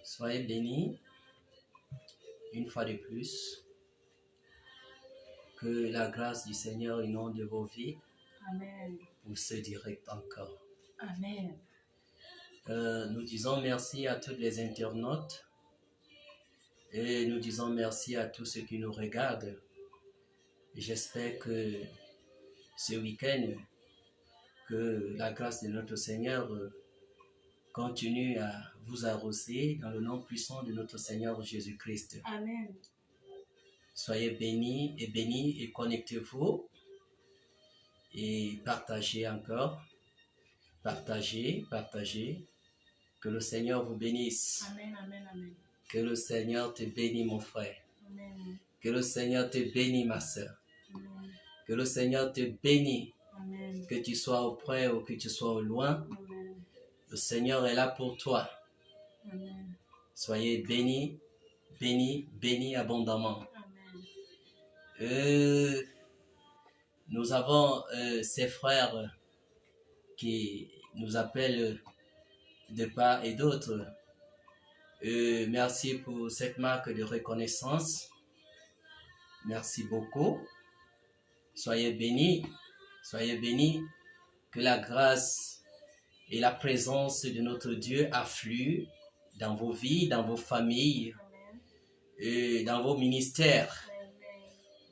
Soyez bénis une fois de plus. Que la grâce du Seigneur inonde vos vies. Amen. Pour ce direct encore. Amen. Nous disons merci à tous les internautes et nous disons merci à tous ceux qui nous regardent. J'espère que ce week-end, que la grâce de notre Seigneur continue à vous arroser dans le nom puissant de notre Seigneur Jésus-Christ. Amen. Soyez bénis et connectez-vous et partagez encore. Partagez. Que le Seigneur vous bénisse. Amen, amen, amen. Que le Seigneur te bénisse, mon frère. Amen. Que le Seigneur te bénisse, ma soeur. Amen. Que le Seigneur te bénisse. Amen. Que tu sois auprès ou que tu sois au loin. Amen. Le Seigneur est là pour toi. Amen. Soyez bénis abondamment. Amen. Nous avons ces frères qui nous appellent de part et d'autre. Merci pour cette marque de reconnaissance. Merci beaucoup. Soyez bénis. Que la grâce et la présence de notre Dieu affluent dans vos vies, dans vos familles, et dans vos ministères.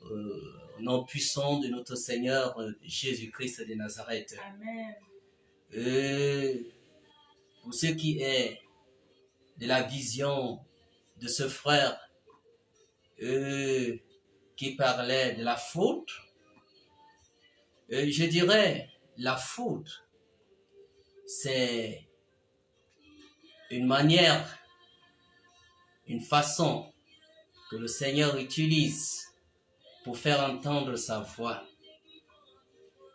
Au nom puissant de notre Seigneur Jésus-Christ de Nazareth. Amen. Pour ce qui est de la vision de ce frère qui parlait de la faute, je dirais la faute, c'est une manière, une façon que le Seigneur utilise pour faire entendre sa voix.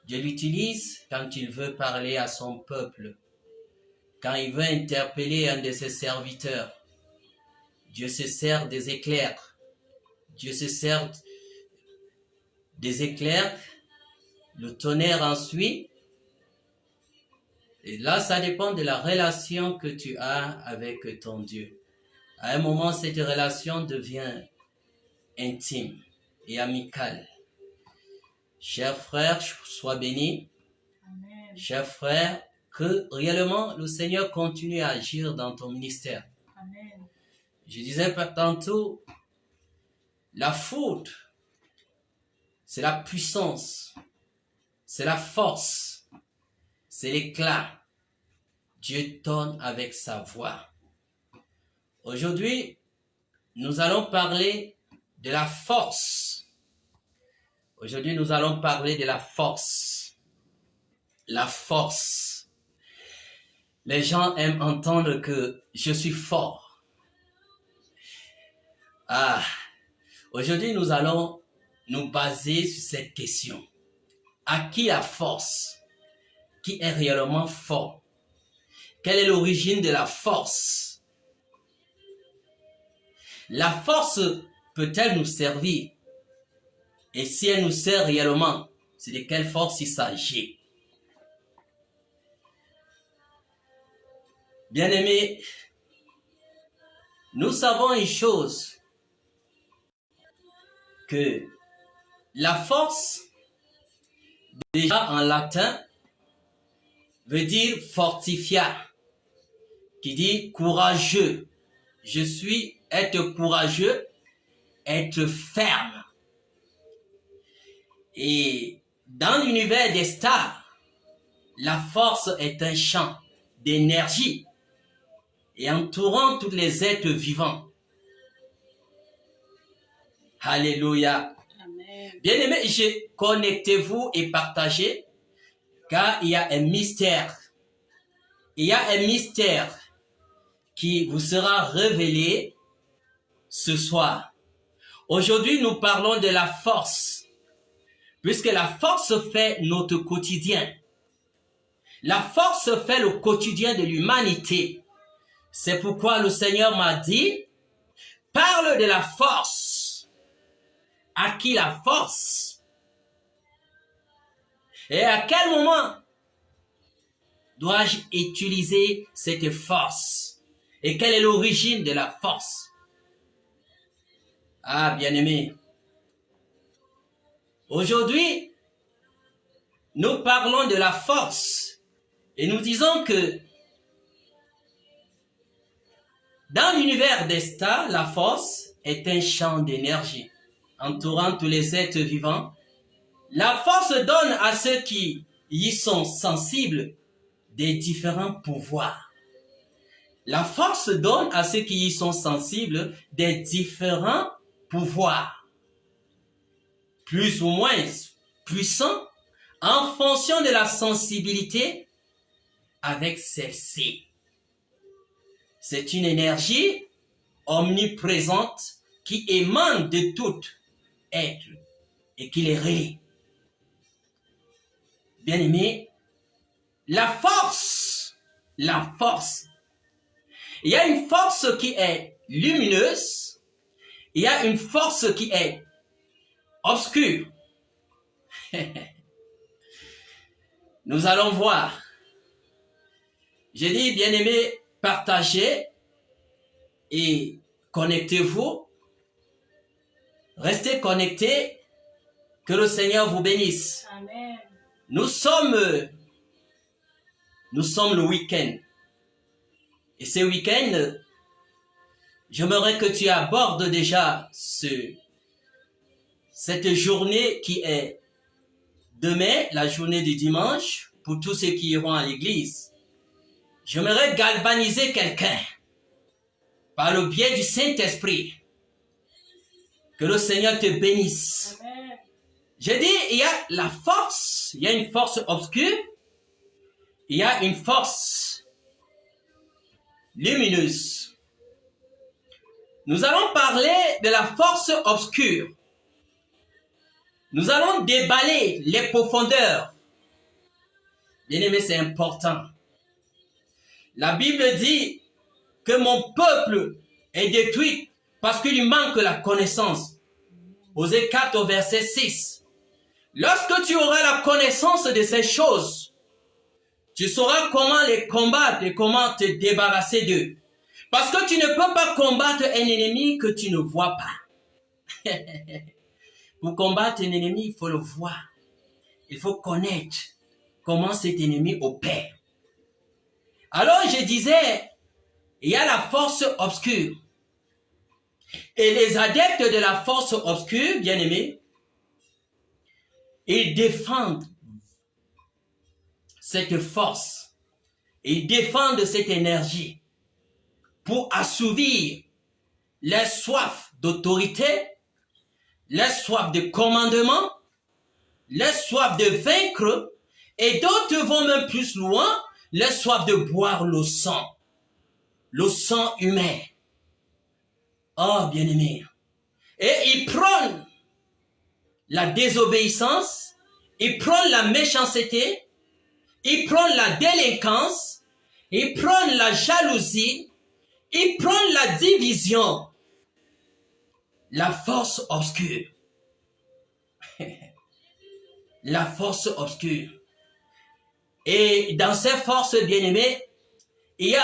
Dieu l'utilise quand il veut parler à son peuple, quand il veut interpeller un de ses serviteurs. Dieu se sert des éclairs. Dieu se sert des éclairs, le tonnerre ensuite. Et là, ça dépend de la relation que tu as avec ton Dieu. À un moment, cette relation devient intime et amicale. Cher frère, sois béni. Amen. Cher frère, que réellement le Seigneur continue à agir dans ton ministère. Amen. Je disais tantôt, la faute, c'est la puissance, c'est la force, c'est l'éclat. Dieu tonne avec sa voix. Aujourd'hui, nous allons parler de la force. Aujourd'hui, nous allons parler de la force. La force. Les gens aiment entendre que je suis fort. Aujourd'hui, nous allons nous baser sur cette question. À qui la force? Qui est réellement fort? Quelle est l'origine de la force? La force peut-elle nous servir? Et si elle nous sert réellement, c'est de quelle force il s'agit? Bien-aimés, nous savons une chose, que la force, déjà en latin, veut dire fortifia, qui dit courageux. Je suis être courageux, être ferme. Et dans l'univers des stars, la force est un champ d'énergie et entourant tous les êtres vivants. Alléluia. Bien-aimés, connectez-vous et partagez, car il y a un mystère. Il y a un mystère qui vous sera révélé ce soir. Aujourd'hui, nous parlons de la force, puisque la force fait notre quotidien. La force fait le quotidien de l'humanité. C'est pourquoi le Seigneur m'a dit, parle de la force. À qui la force? Et à quel moment dois-je utiliser cette force? Et quelle est l'origine de la force? Ah, bien-aimés, aujourd'hui, nous parlons de la force et nous disons que dans l'univers des stars, la force est un champ d'énergie entourant tous les êtres vivants. La force donne à ceux qui y sont sensibles des différents pouvoirs. La force donne à ceux qui y sont sensibles des différents pouvoirs, plus ou moins puissants, en fonction de la sensibilité avec celle-ci. C'est une énergie omniprésente qui émane de tout être et qui les relie. Bien-aimés, la force, il y a une force qui est lumineuse, il y a une force qui est obscure. Nous allons voir. J'ai dit, bien-aimés, partagez et connectez-vous. Restez connectés. Que le Seigneur vous bénisse. Amen. Nous sommes le week-end. Et ce week-end, j'aimerais que tu abordes déjà cette journée qui est demain, la journée du dimanche, pour tous ceux qui iront à l'église. J'aimerais galvaniser quelqu'un par le biais du Saint-Esprit. Que le Seigneur te bénisse. Amen. J'ai dit, il y a la force, il y a une force obscure, il y a une force lumineuse. Nous allons parler de la force obscure. Nous allons déballer les profondeurs. Bien-aimé, c'est important. La Bible dit que mon peuple est détruit parce qu'il lui manque la connaissance. Osée 4 au verset 6. Lorsque tu auras la connaissance de ces choses, tu sauras comment les combattre et comment te débarrasser d'eux. Parce que tu ne peux pas combattre un ennemi que tu ne vois pas. Pour combattre un ennemi, il faut le voir. Il faut connaître comment cet ennemi opère. Alors je disais, il y a la force obscure. Et les adeptes de la force obscure, bien aimés, ils défendent cette force. Ils défendent cette énergie pour assouvir les soifs d'autorité, les soifs de commandement, les soifs de vaincre, et d'autres vont même plus loin, les soifs de boire le sang humain. Oh, bien-aimé. Et ils prônent la désobéissance, ils prônent la méchanceté, ils prônent la délinquance, ils prônent la jalousie, ils prônent la division, la force obscure. La force obscure. Et dans ces forces bien-aimées, il y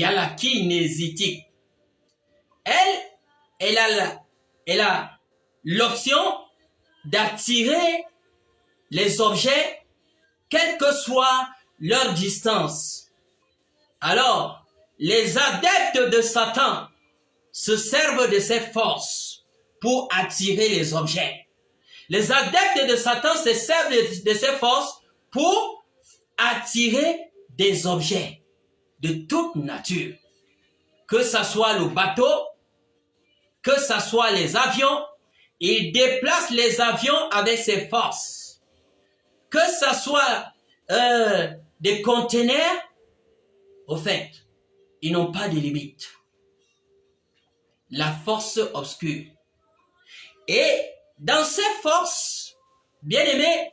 a la kinésitique. Elle a l'option d'attirer les objets, quelle que soit leur distance. Alors, les adeptes de Satan se servent de ces forces pour attirer les objets. Les adeptes de Satan se servent de ces forces pour attirer des objets de toute nature. Que ce soit le bateau, que ce soit les avions, ils déplacent les avions avec ces forces. Que ce soit des conteneurs, au fait, ils n'ont pas de limite. La force obscure. Et dans ces forces, bien aimés,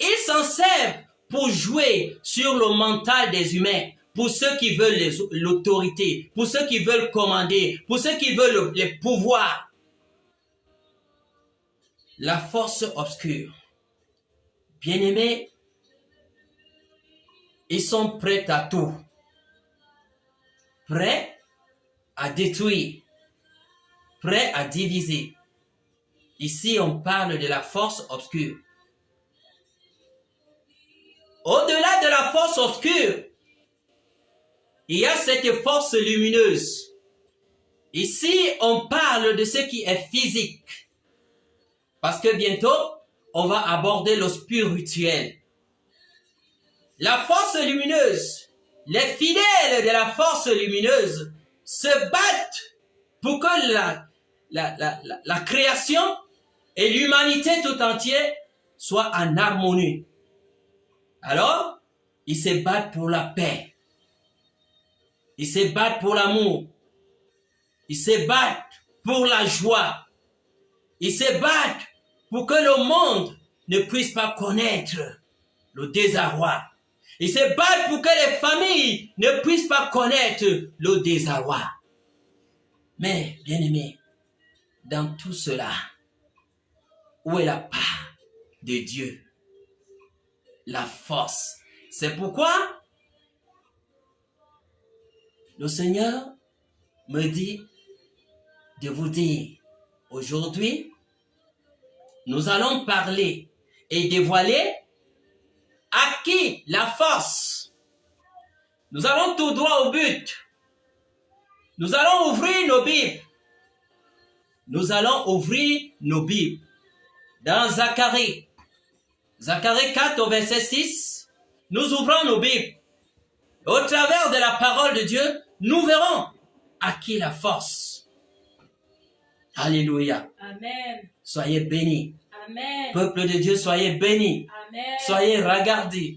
ils s'en servent pour jouer sur le mental des humains, pour ceux qui veulent l'autorité, pour ceux qui veulent commander, pour ceux qui veulent les pouvoirs. La force obscure. Bien aimés, ils sont prêts à tout. prêt à détruire, prêt à diviser. Ici, on parle de la force obscure. Au-delà de la force obscure, il y a cette force lumineuse. Ici, on parle de ce qui est physique. Parce que bientôt, on va aborder le spirituel. La force lumineuse, les fidèles de la force lumineuse se battent pour que la création et l'humanité tout entière soient en harmonie. Alors, ils se battent pour la paix. Ils se battent pour l'amour. Ils se battent pour la joie. Ils se battent pour que le monde ne puisse pas connaître le désarroi. Ils se battent pour que les familles ne puissent pas connaître le désarroi. Mais, bien-aimés, dans tout cela, où est la part de Dieu? La force. C'est pourquoi le Seigneur me dit de vous dire, aujourd'hui, nous allons parler et dévoiler à qui la force. Nous allons tout droit au but. Nous allons ouvrir nos Bibles. Nous allons ouvrir nos Bibles. Dans Zacharie 4 au verset 6, nous ouvrons nos Bibles. Au travers de la parole de Dieu, nous verrons à qui la force. Alléluia. Amen. Soyez bénis. Amen. Peuple de Dieu, soyez bénis. Amen. Soyez regardés.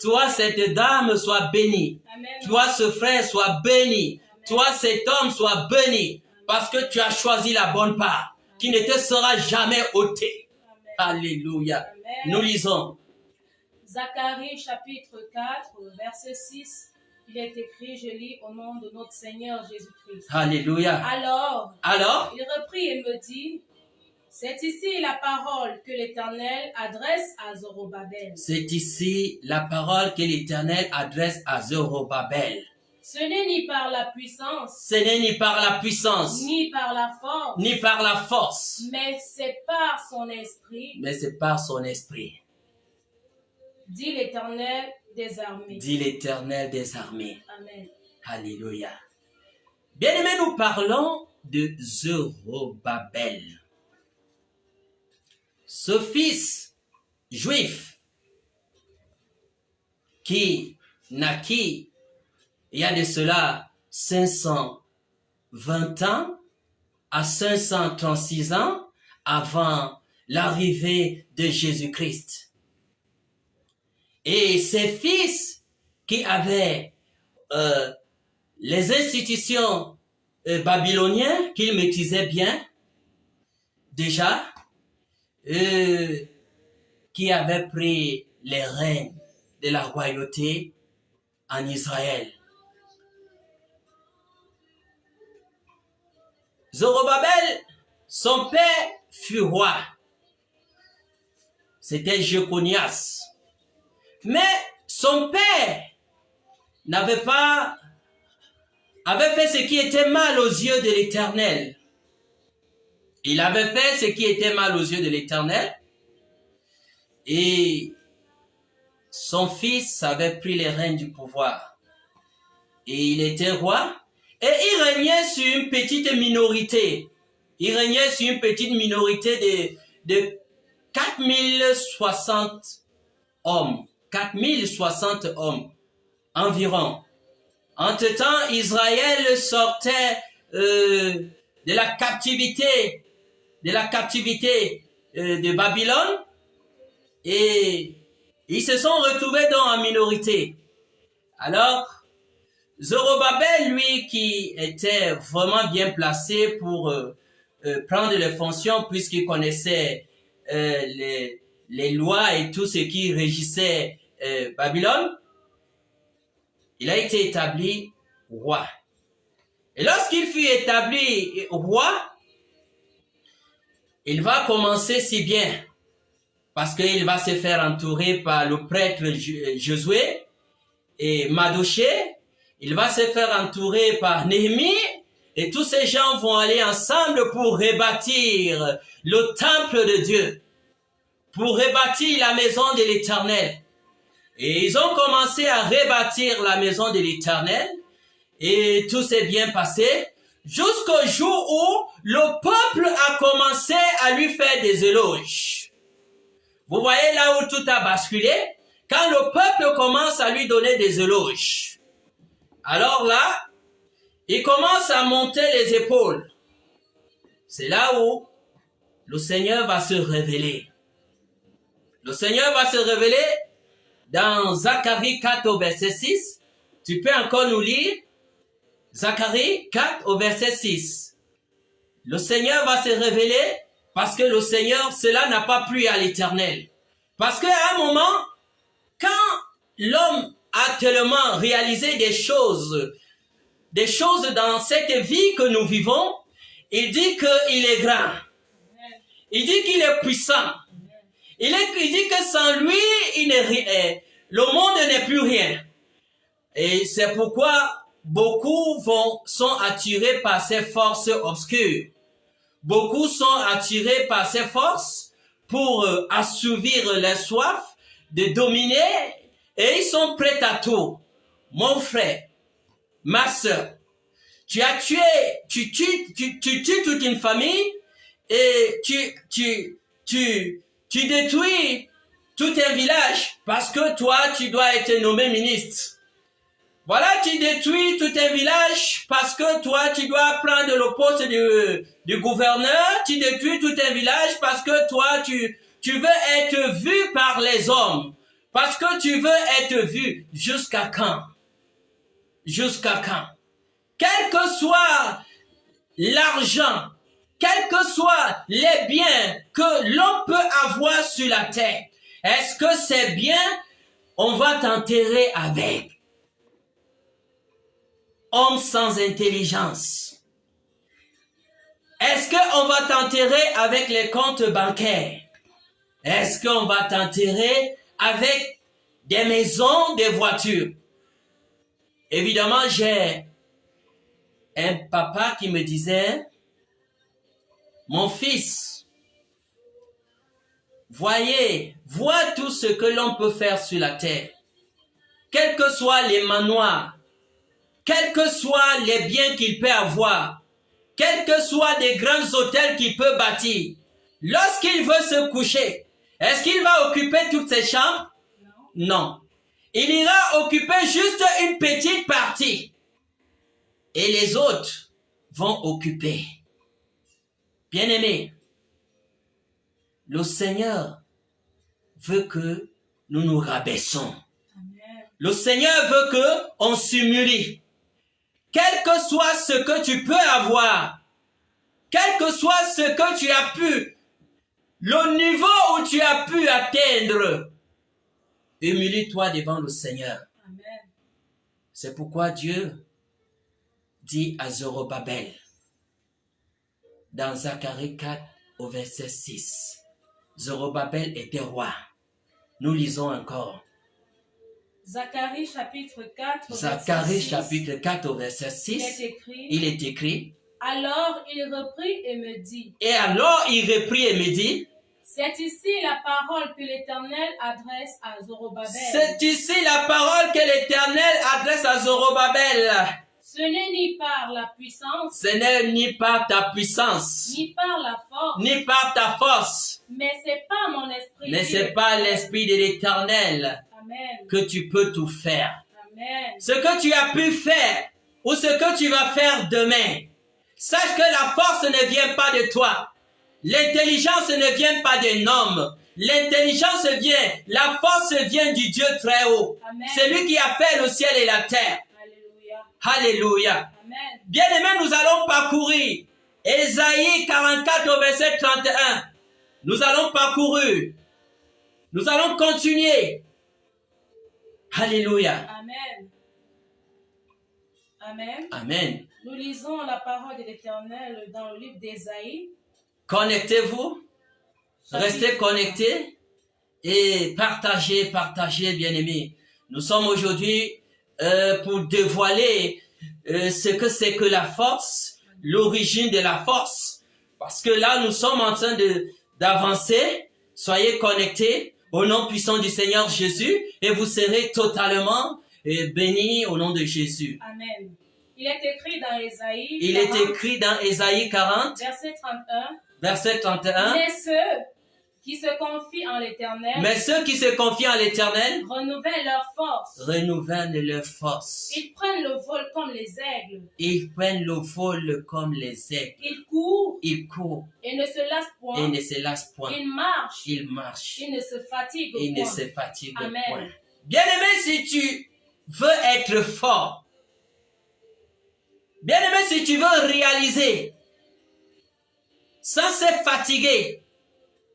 Toi, cette dame, sois bénie. Amen. Toi, ce frère, sois béni. Amen. Toi, cet homme, sois béni. Parce que tu as choisi la bonne part, qui ne te sera jamais ôtée. Amen. Alléluia. Amen. Nous lisons. Zacharie chapitre 4, verset 6. Il est écrit, je lis au nom de notre Seigneur Jésus-Christ. Alléluia. Alors, Alors, il reprit et me dit, c'est ici la parole que l'Éternel adresse à Zorobabel. c'est ici la parole que l'Éternel adresse à Zorobabel. Ce n'est ni par la puissance, Ce n'est ni par la puissance, ni par la force, ni par la force, mais c'est par son esprit, mais c'est par son esprit, dit l'Éternel des armées. dit l'Éternel des armées. Amen. Alléluia. Bien-aimés, nous parlons de Zorobabel. Ce fils juif qui naquit il y a de cela 520 ans à 536 ans avant l'arrivée de Jésus-Christ. Et ces fils qui avaient les institutions babyloniennes qu'ils maîtrisaient bien, déjà, qui avaient pris les rênes de la royauté en Israël. Zorobabel, son père fut roi. C'était Jéconias. Mais son père avait fait ce qui était mal aux yeux de l'Éternel. Il avait fait ce qui était mal aux yeux de l'Éternel. Et son fils avait pris les rênes du pouvoir. Et il était roi. Et il régnait sur une petite minorité. Il régnait sur une petite minorité de 4060 hommes. 4060 hommes environ. Entre-temps, Israël sortait de la captivité de Babylone et ils se sont retrouvés en minorité. Alors, Zorobabel, lui, qui était vraiment bien placé pour prendre les fonctions puisqu'il connaissait les lois et tout ce qui régissait Babylone, il a été établi roi. Et lorsqu'il fut établi roi, il va commencer si bien parce qu'il va se faire entourer par le prêtre Josué et Madoché. il va se faire entourer par Néhémie et tous ces gens vont aller ensemble pour rebâtir le temple de Dieu, pour rebâtir la maison de l'Éternel. Et ils ont commencé à rebâtir la maison de l'Éternel et tout s'est bien passé jusqu'au jour où le peuple a commencé à lui faire des éloges. Vous voyez là où tout a basculé? Quand le peuple commence à lui donner des éloges, alors là, il commence à monter les épaules. C'est là où le Seigneur va se révéler. Le Seigneur va se révéler dans Zacharie 4 au verset 6. Tu peux encore nous lire Zacharie 4 au verset 6. Le Seigneur va se révéler parce que le Seigneur, cela n'a pas plu à l'Éternel. Parce qu'à un moment, quand l'homme a tellement réalisé des choses dans cette vie que nous vivons, il dit qu'il est grand. Il dit qu'il est puissant. Il dit que sans lui, le monde n'est plus rien. Et c'est pourquoi beaucoup sont attirés par ces forces obscures. Beaucoup sont attirés par ces forces pour assouvir leur soif de dominer et ils sont prêts à tout. Mon frère, ma sœur, tu tues toute une famille et tu détruis tout un village parce que toi, tu dois être nommé ministre. Voilà, tu détruis tout un village parce que toi, tu dois prendre le poste du gouverneur. Tu détruis tout un village parce que toi, tu veux être vu par les hommes. Parce que tu veux être vu. Jusqu'à quand? Jusqu'à quand? Quel que soit l'argent, quels que soient les biens que l'on peut avoir sur la terre, est-ce que ces biens, on va t'enterrer avec? Homme sans intelligence. Est-ce qu'on va t'enterrer avec les comptes bancaires? Est-ce qu'on va t'enterrer avec des maisons, des voitures? Évidemment, j'ai un papa qui me disait, mon fils, vois tout ce que l'on peut faire sur la terre. Quels que soient les manoirs, quels que soient les biens qu'il peut avoir, quels que soient des grands hôtels qu'il peut bâtir, lorsqu'il veut se coucher, est-ce qu'il va occuper toutes ses chambres? Non. Il ira occuper juste une petite partie. Et les autres vont occuper. Bien-aimés, le Seigneur veut que nous nous rabaissons. Le Seigneur veut que on s'humilie. Quel que soit ce que tu peux avoir, quel que soit ce que tu as pu, le niveau où tu as pu atteindre, humilie-toi devant le Seigneur. Amen. C'est pourquoi Dieu dit à Zorobabel, dans Zacharie 4 au verset 6, Zorobabel était roi. Nous lisons encore. Zacharie chapitre 4 au verset 6, il est écrit, alors il reprit et me dit, c'est ici la parole que l'Éternel adresse à Zorobabel. C'est ici la parole que l'Éternel adresse à Zorobabel. Ce n'est ni par la puissance, ce n'est ni par ta puissance, ni par la force, ni par ta force, mais c'est par mon esprit. Mais c'est par l'esprit de l'Éternel que tu peux tout faire. Amen. Ce que tu as pu faire ou ce que tu vas faire demain, sache que la force ne vient pas de toi. L'intelligence ne vient pas d'un homme. L'intelligence vient, la force vient du Dieu très haut. C'est lui qui a fait le ciel et la terre. Alléluia. Bien-aimés, nous allons parcourir Ésaïe 44 au verset 31. Nous allons parcourir. Nous allons continuer. Alléluia. Amen. Amen. Amen. Nous lisons la parole de l'Éternel dans le livre d'Ésaïe. Connectez-vous. Restez connectés et partagez, bien-aimés. Nous sommes aujourd'hui pour dévoiler ce que c'est que la force, l'origine de la force. Parce que là, nous sommes en train d'avancer. Soyez connectés au nom puissant du Seigneur Jésus et vous serez totalement bénis au nom de Jésus. Amen. Il est écrit dans Ésaïe Il 40, est écrit dans Ésaïe 40, verset 31, verset 31. mais ceux qui se confient en l'Éternel Mais ceux qui se confient en l'Éternel renouvellent leur force. renouvellent leur force. Ils prennent le vol comme les aigles. Ils prennent le vol comme les aigles. Ils courent Ils et ne se lassent point. et ne se lassent point. Ils marchent. Ils marchent. Ils ne se fatiguent Ils ne point. se fatiguent Amen. point. Bien-aimé, si tu veux être fort, bien-aimé, si tu veux réaliser, sans se fatiguer,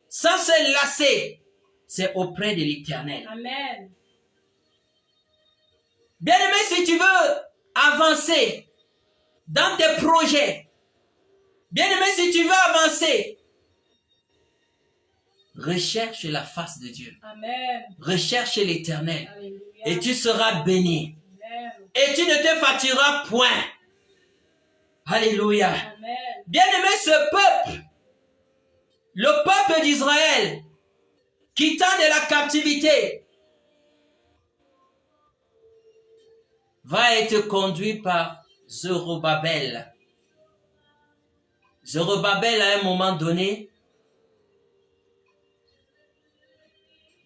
sans se lasser, c'est auprès de l'Éternel. Amen. Bien-aimé, si tu veux avancer dans tes projets, bien-aimé, si tu veux avancer, recherche la face de Dieu. Amen. Recherche l'Éternel Alléluia. et tu seras béni. Amen. Et tu ne te fatigueras point. Alléluia. Amen. Bien-aimé, ce peuple, le peuple d'Israël, quittant de la captivité, va être conduit par Zorobabel. Zorobabel, à un moment donné,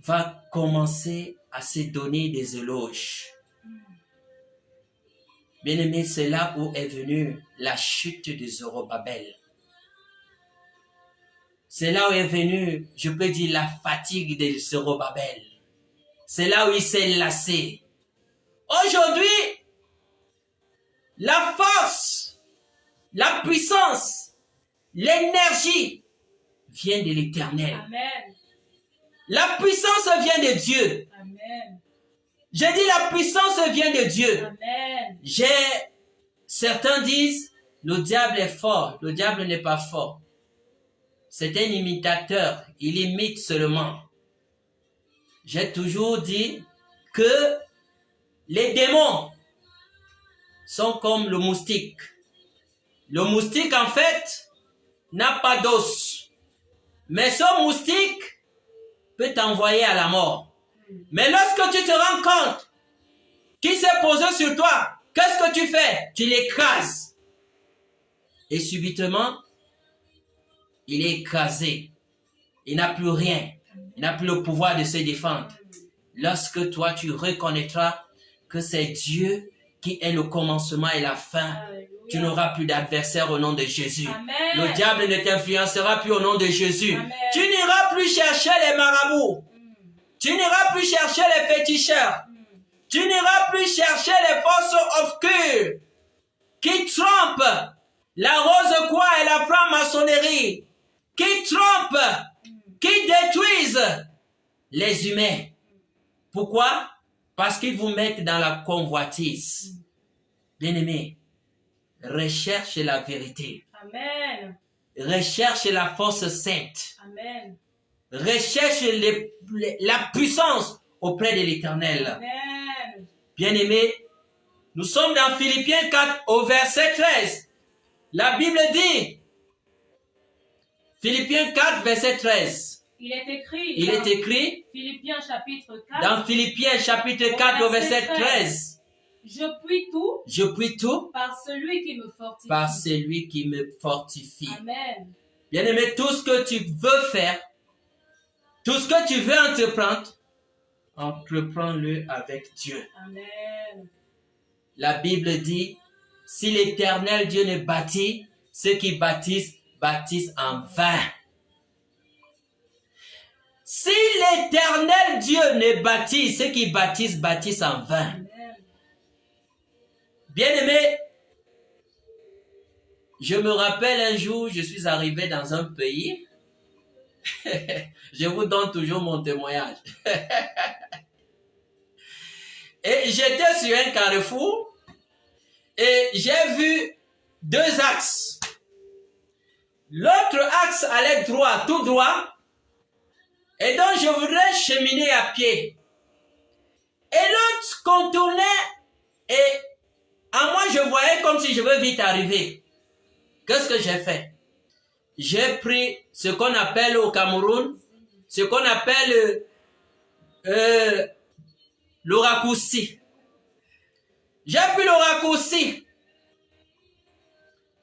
va commencer à se donner des éloges. Bien-aimé, c'est là où est venue la chute de Zorobabel. C'est là où est venue, je peux dire, la fatigue de Zorobabel. C'est là où il s'est lassé. Aujourd'hui, la force, la puissance, l'énergie vient de l'Éternel. Amen. La puissance vient de Dieu. Amen. J'ai dit la puissance vient de Dieu. Amen. Certains disent, le diable est fort. Le diable n'est pas fort. C'est un imitateur. Il imite seulement. J'ai toujours dit que les démons sont comme le moustique. Le moustique, en fait, n'a pas d'os. Mais ce moustique peut t'envoyer à la mort. Mais lorsque tu te rends compte qu'il s'est posé sur toi, qu'est-ce que tu fais? Tu l'écrases. Et subitement, il est écrasé. Il n'a plus rien. Il n'a plus le pouvoir de se défendre. Lorsque toi, tu reconnaîtras que c'est Dieu qui est le commencement et la fin, Alléluia. tu n'auras plus d'adversaire au nom de Jésus. Amen. Le diable ne t'influencera plus au nom de Jésus. Amen. Tu n'iras plus chercher les marabouts. Tu n'iras plus chercher les féticheurs. Tu n'iras plus chercher les forces obscures qui trompent la rose quoi et la franc-maçonnerie, qui trompent, qui détruisent les humains. Pourquoi? Parce qu'ils vous mettent dans la convoitise. Bien-aimé, recherche la vérité. Amen. Recherche la force sainte. Amen. Recherche la puissance auprès de l'Éternel. Amen. Bien-aimé, nous sommes dans Philippiens 4 au verset 13. La Bible dit, Philippiens 4 verset 13. Il est écrit, Il dans est écrit Philippiens chapitre 4, dans Philippiens chapitre 4 au verset 13. je puis tout Je puis tout par celui qui me fortifie. par celui qui me fortifie. Amen. Bien-aimé, tout ce que tu veux faire, tout ce que tu veux entreprendre, entreprends-le avec Dieu. Amen. La Bible dit, si l'Éternel Dieu ne bâtit, ceux qui bâtissent, bâtissent en vain. Si l'Éternel Dieu ne bâtit, ceux qui bâtissent, bâtissent en vain. Amen. Bien-aimé, je me rappelle un jour, je suis arrivé dans un pays. Je vous donne toujours mon témoignage. Et j'étais sur un carrefour et j'ai vu deux axes. L'autre axe allait droit, tout droit. Et donc je voudrais cheminer à pied. Et l'autre contournait si je veux vite arriver, qu'est-ce que j'ai fait? J'ai pris ce qu'on appelle au Cameroun, ce qu'on appelle le raccourci. J'ai pris le raccourci.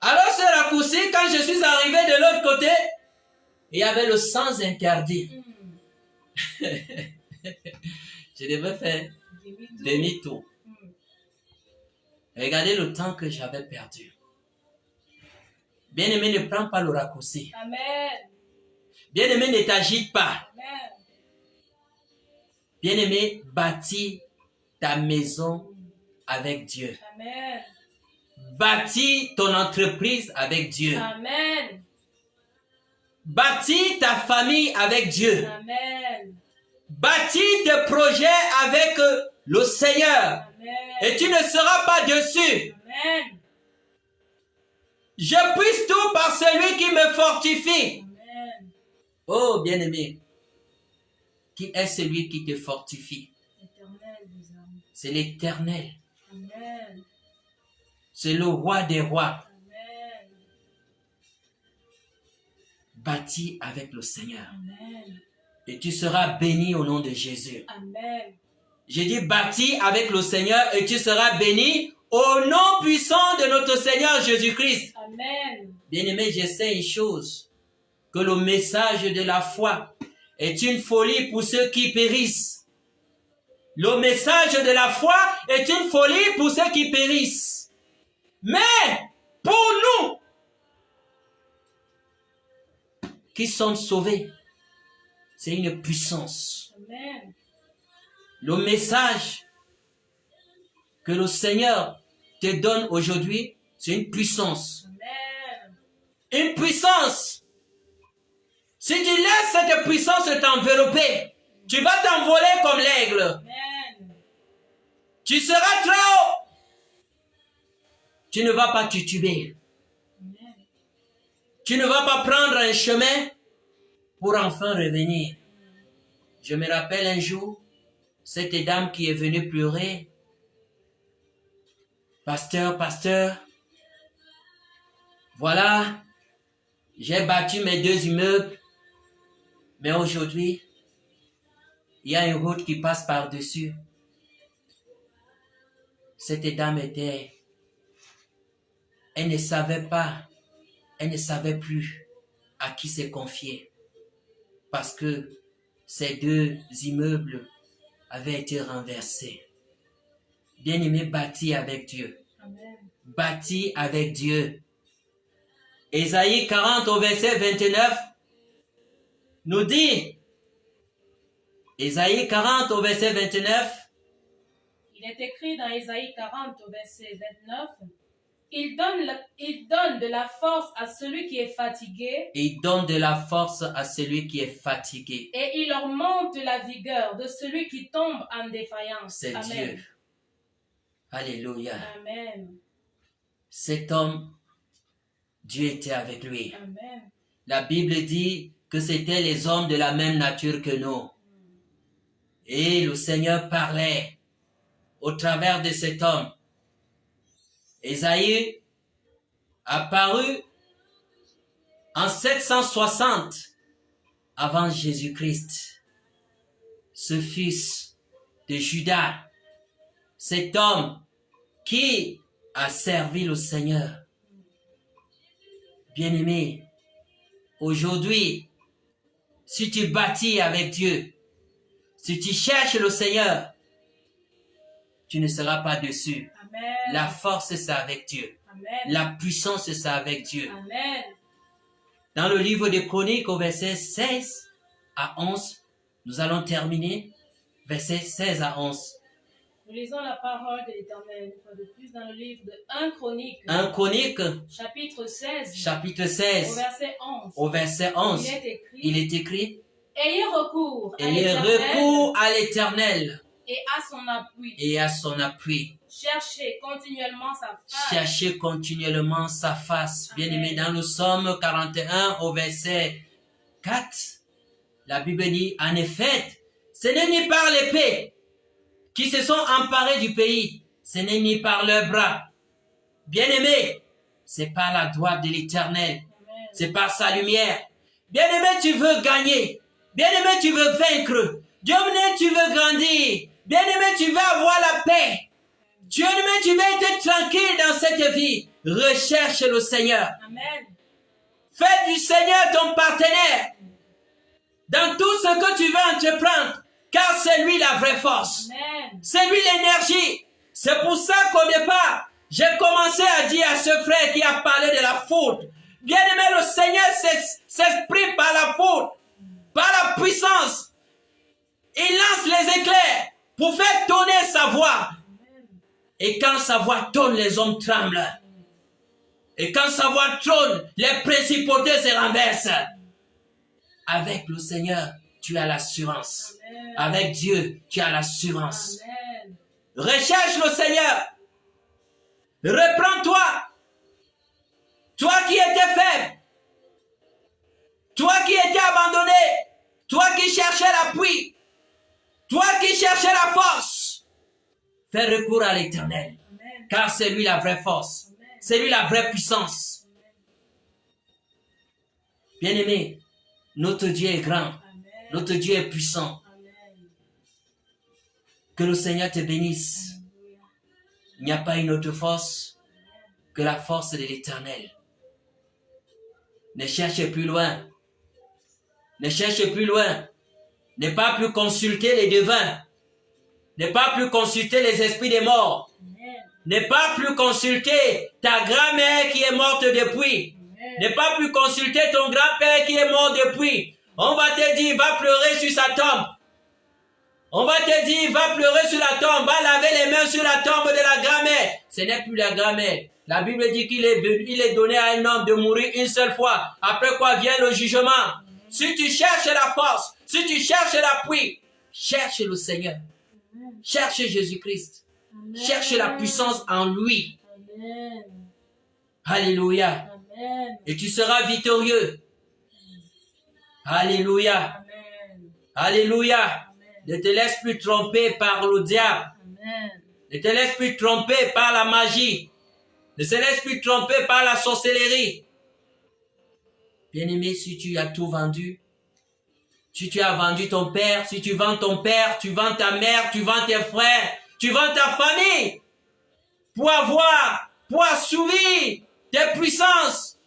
Alors ce raccourci, quand je suis arrivé de l'autre côté, il y avait le sens interdit. Je devais faire demi-tour. Regardez le temps que j'avais perdu. Bien-aimé, ne prends pas le raccourci. Amen. Bien-aimé, ne t'agite pas. Amen. Bien-aimé, bâtis ta maison avec Dieu. Amen. Bâtis ton entreprise avec Dieu. Amen. Bâtis ta famille avec Dieu. Amen. Bâtis tes projets avec le Seigneur. Amen. Et tu ne seras pas déçu. Amen. Je puisse tout par celui qui me fortifie. Amen. Oh, bien-aimé, qui est celui qui te fortifie? Éternel, mes amis. C'est l'Éternel. Amen. C'est le roi des rois. Amen. Bâti avec le Seigneur. Amen. Et tu seras béni au nom de Jésus. Amen. J'ai dit bâti avec le Seigneur et tu seras béni au nom puissant de notre Seigneur Jésus-Christ. Amen. Bien-aimé, je sais une chose, que le message de la foi est une folie pour ceux qui périssent. Le message de la foi est une folie pour ceux qui périssent. Mais pour nous qui sommes sauvés, c'est une puissance. Amen. Le message que le Seigneur te donne aujourd'hui, c'est une puissance. Amen. Une puissance. Si tu laisses cette puissance t'envelopper, tu vas t'envoler comme l'aigle. Amen. Tu seras très haut. Tu ne vas pas tituber. Amen. Tu ne vas pas prendre un chemin pour enfin revenir. Je me rappelle un jour, cette dame qui est venue pleurer. Pasteur, pasteur, voilà, j'ai bâti mes 2 immeubles, mais aujourd'hui, il y a une route qui passe par-dessus. Cette dame elle ne savait pas, elle ne savait plus à qui se confier, parce que ces 2 immeubles avaient été renversés. Bien-aimé, bâti avec Dieu. Amen. Bâti avec Dieu. Ésaïe 40 au verset 29 nous dit, Ésaïe 40 au verset 29, Il est écrit dans Ésaïe 40 au verset 29, il donne de la force à celui qui est fatigué. il donne de la force à celui qui est fatigué. Et il augmente la vigueur de celui qui tombe en défaillance. C'est Amen. Dieu. Alléluia. Amen. Cet homme, Dieu était avec lui. Amen. La Bible dit que c'était les hommes de la même nature que nous. Et le Seigneur parlait au travers de cet homme. Ésaïe apparu en 760 avant Jésus-Christ. Ce fils de Judas, cet homme qui a servi le Seigneur. Bien-aimé, aujourd'hui, si tu bâtis avec Dieu, si tu cherches le Seigneur, tu ne seras pas déçu. Amen. La force, c'est avec Dieu. Amen. La puissance, c'est avec Dieu. Amen. Dans le livre des Chroniques, au verset 16 à 11, nous allons terminer. Verset 16 à 11. Nous lisons la parole de l'Éternel une fois de plus dans le livre de 1 Chronique, 1 Chronique, chapitre 16, chapitre au 16, verset 11. au verset 11. Il est écrit, Il est écrit, ayez recours à ayez l'Éternel recours à l'Éternel et à son appui. et à son appui. Cherchez continuellement sa face. Cherchez continuellement sa face. Bien-aimé, dans le psaume 41 au verset 4, la Bible dit, en effet, ce n'est ni par l'épée qui se sont emparés du pays, ce n'est ni par leurs bras, Bien-aimé, c'est par la droite de l'Éternel. C'est par sa lumière. Bien-aimé, tu veux gagner. Bien-aimé, tu veux vaincre. Bien-aimé, tu veux grandir. Bien-aimé, tu veux avoir la paix. Bien-aimé, tu veux être tranquille dans cette vie. Recherche le Seigneur. Amen. Fais du Seigneur ton partenaire dans tout ce que tu veux entreprendre, car c'est lui la vraie force. Amen. C'est lui l'énergie. C'est pour ça qu'au départ, j'ai commencé à dire à ce frère qui a parlé de la faute. Bien-aimé, le Seigneur s'exprime par la faute, par la puissance. Il lance les éclairs pour faire tonner sa voix. Et quand sa voix tonne, les hommes tremblent. Et quand sa voix tonne, les principautés se renversent. Avec le Seigneur, tu as l'assurance. Avec Dieu, tu as l'assurance. Recherche le Seigneur. Reprends-toi. Toi qui étais faible. Toi qui étais abandonné. Toi qui cherchais l'appui. Toi qui cherchais la force. Fais recours à l'Éternel. Car c'est lui la vraie force. C'est lui la vraie puissance. Bien-aimé, notre Dieu est grand. Notre Dieu est puissant. Que le Seigneur te bénisse. Il n'y a pas une autre force que la force de l'Éternel. Ne cherchez plus loin. Ne cherchez plus loin. Ne pas plus consulter les devins. Ne pas plus consulter les esprits des morts. Ne pas plus consulter ta grand-mère qui est morte depuis. Ne pas plus consulter ton grand-père qui est mort depuis. On va te dire, va pleurer sur sa tombe. On va te dire, va pleurer sur la tombe, va laver les mains sur la tombe de la grand-mère. Ce n'est plus la grand-mère. La Bible dit qu'il est donné à un homme de mourir une seule fois. Après quoi vient le jugement. Si tu cherches la force, si tu cherches l'appui, cherche le Seigneur. Cherche Jésus-Christ. Cherche la puissance en lui. Alléluia. Et tu seras victorieux. Alléluia. Alléluia. Ne te laisse plus tromper par le diable. Ne te laisse plus tromper par la magie. Ne te laisse plus tromper par la sorcellerie. Bien-aimé, si tu as tout vendu, si tu as vendu ton père, si tu vends ton père, tu vends ta mère, tu vends tes frères, tu vends ta famille pour assouvir tes puissances.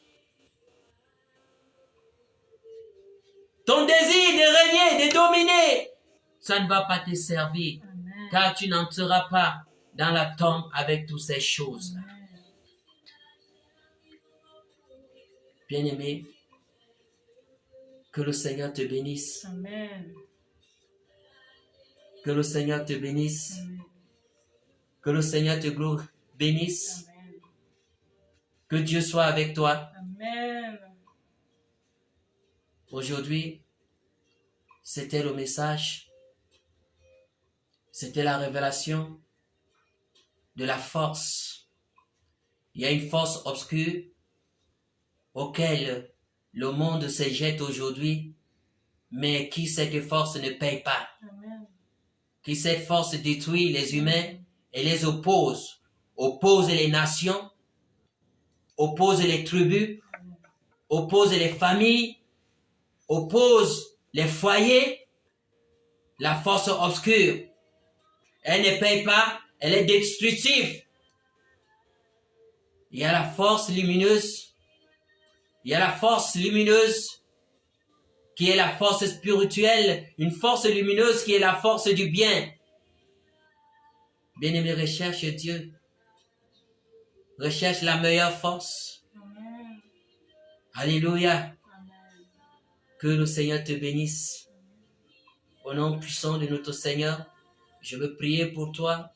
Ton désir de régner, de dominer, ça ne va pas te servir. Amen. Car tu n'entreras pas dans la tombe avec toutes ces choses. Bien-aimé, que le Seigneur te bénisse. Amen. Que le Seigneur te bénisse. Amen. Que le Seigneur te bénisse. Amen. Que Dieu soit avec toi. Amen. Aujourd'hui, c'était le message. C'était la révélation de la force. Il y a une force obscure auquel le monde se jette aujourd'hui, mais qui cette force ne paye pas. Amen. Qui cette force détruit les humains et les oppose. Oppose les nations, oppose les tribus, oppose les familles, oppose les foyers. La force obscure, elle ne paye pas, elle est destructive. Il y a la force lumineuse. Il y a la force lumineuse qui est la force spirituelle, une force lumineuse qui est la force du bien. Bien-aimé, recherche Dieu. Recherche la meilleure force. Amen. Alléluia. Amen. Que le Seigneur te bénisse. Au nom puissant de notre Seigneur, je veux prier pour toi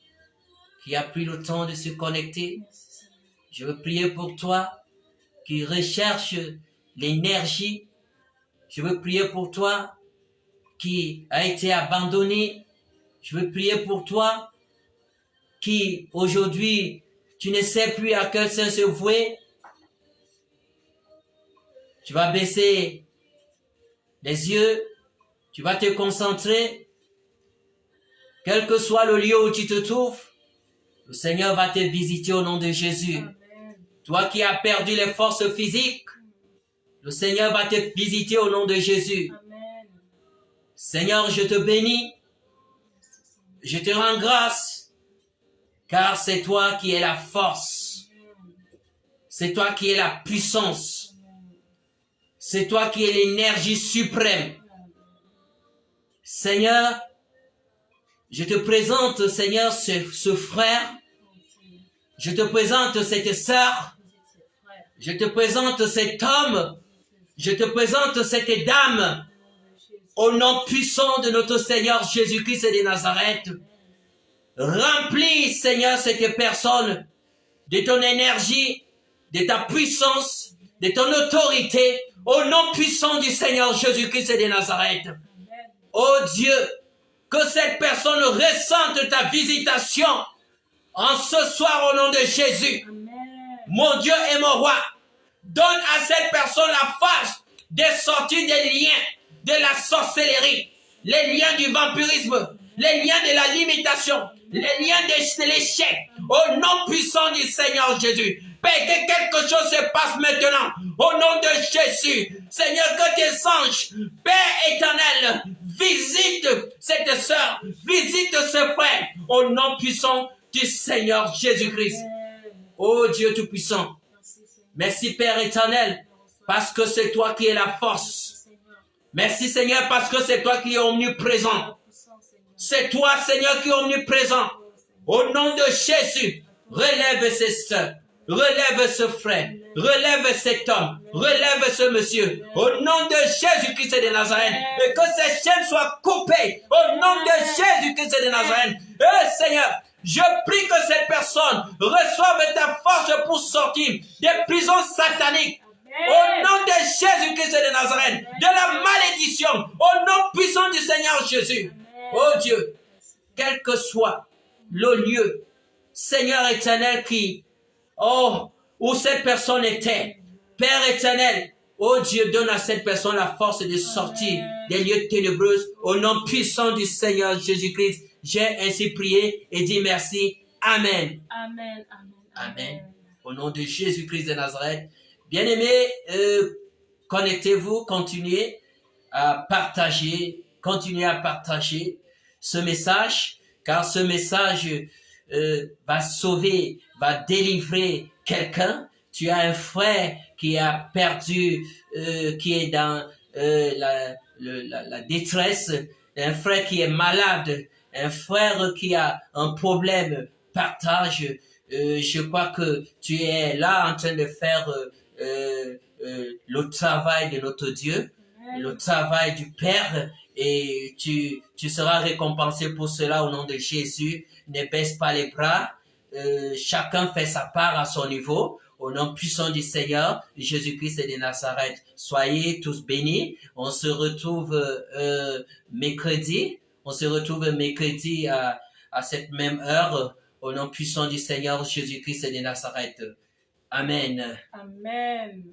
qui as pris le temps de se connecter. Je veux prier pour toi qui recherche l'énergie. Je veux prier pour toi qui a été abandonné. Je veux prier pour toi qui aujourd'hui tu ne sais plus à quel sein se vouer. Tu vas baisser les yeux, tu vas te concentrer. Quel que soit le lieu où tu te trouves, le Seigneur va te visiter au nom de Jésus. Toi qui as perdu les forces physiques, le Seigneur va te visiter au nom de Jésus. Amen. Seigneur, je te bénis. Je te rends grâce, car c'est toi qui es la force. C'est toi qui es la puissance. C'est toi qui es l'énergie suprême. Seigneur, je te présente, Seigneur, ce frère. Je te présente cette sœur. Je te présente cet homme. Je te présente cette dame. Au nom puissant de notre Seigneur Jésus-Christ de Nazareth. Remplis, Seigneur, cette personne de ton énergie, de ta puissance, de ton autorité. Au nom puissant du Seigneur Jésus-Christ de Nazareth. Oh Dieu, que cette personne ressente ta visitation en ce soir au nom de Jésus. Amen. Mon Dieu et mon roi, donne à cette personne la force de sortir des liens de la sorcellerie, les liens du vampirisme, les liens de la limitation, les liens de l'échec. Au nom puissant du Seigneur Jésus. Père, que quelque chose se passe maintenant. Au nom de Jésus. Seigneur, que tes anges, Père éternel, visite cette sœur, visite ce frère. Au nom puissant du Seigneur Jésus-Christ. Oh Dieu Tout-Puissant. Merci Père éternel, parce que c'est toi qui es la force. Merci Seigneur, parce que c'est toi qui es omniprésent. C'est toi Seigneur qui es omniprésent. Au nom de Jésus, relève ces sœurs, relève ce frère, relève cet homme, relève ce monsieur. Au nom de Jésus-Christ de Nazareth, et que ces chaînes soient coupées. Au nom de Jésus-Christ de Nazareth. Et Seigneur, je prie que cette personne reçoive ta force pour sortir des prisons sataniques. Au nom de Jésus-Christ de Nazareth, de la malédiction, au nom puissant du Seigneur Jésus. Oh Dieu, quel que soit le lieu, Seigneur éternel, où cette personne était, Père éternel, oh Dieu, donne à cette personne la force de sortir des lieux ténébreux, au nom puissant du Seigneur Jésus-Christ. J'ai ainsi prié et dit merci. Amen. Amen. Amen. Amen. Au nom de Jésus-Christ de Nazareth. Bien-aimés, connectez-vous, continuez à partager ce message, car ce message va sauver, va délivrer quelqu'un. Tu as un frère qui a perdu, qui est dans la détresse, un frère qui est malade, un frère qui a un problème. Partage. Je crois que tu es là en train de faire le travail de notre Dieu, le travail du Père, et tu seras récompensé pour cela au nom de Jésus. Ne baisse pas les bras. Chacun fait sa part à son niveau. Au nom puissant du Seigneur, Jésus-Christ de Nazareth. Soyez tous bénis. On se retrouve mercredi. On se retrouve mercredi à cette même heure. Au nom puissant du Seigneur, Jésus-Christ de Nazareth. Amen. Amen.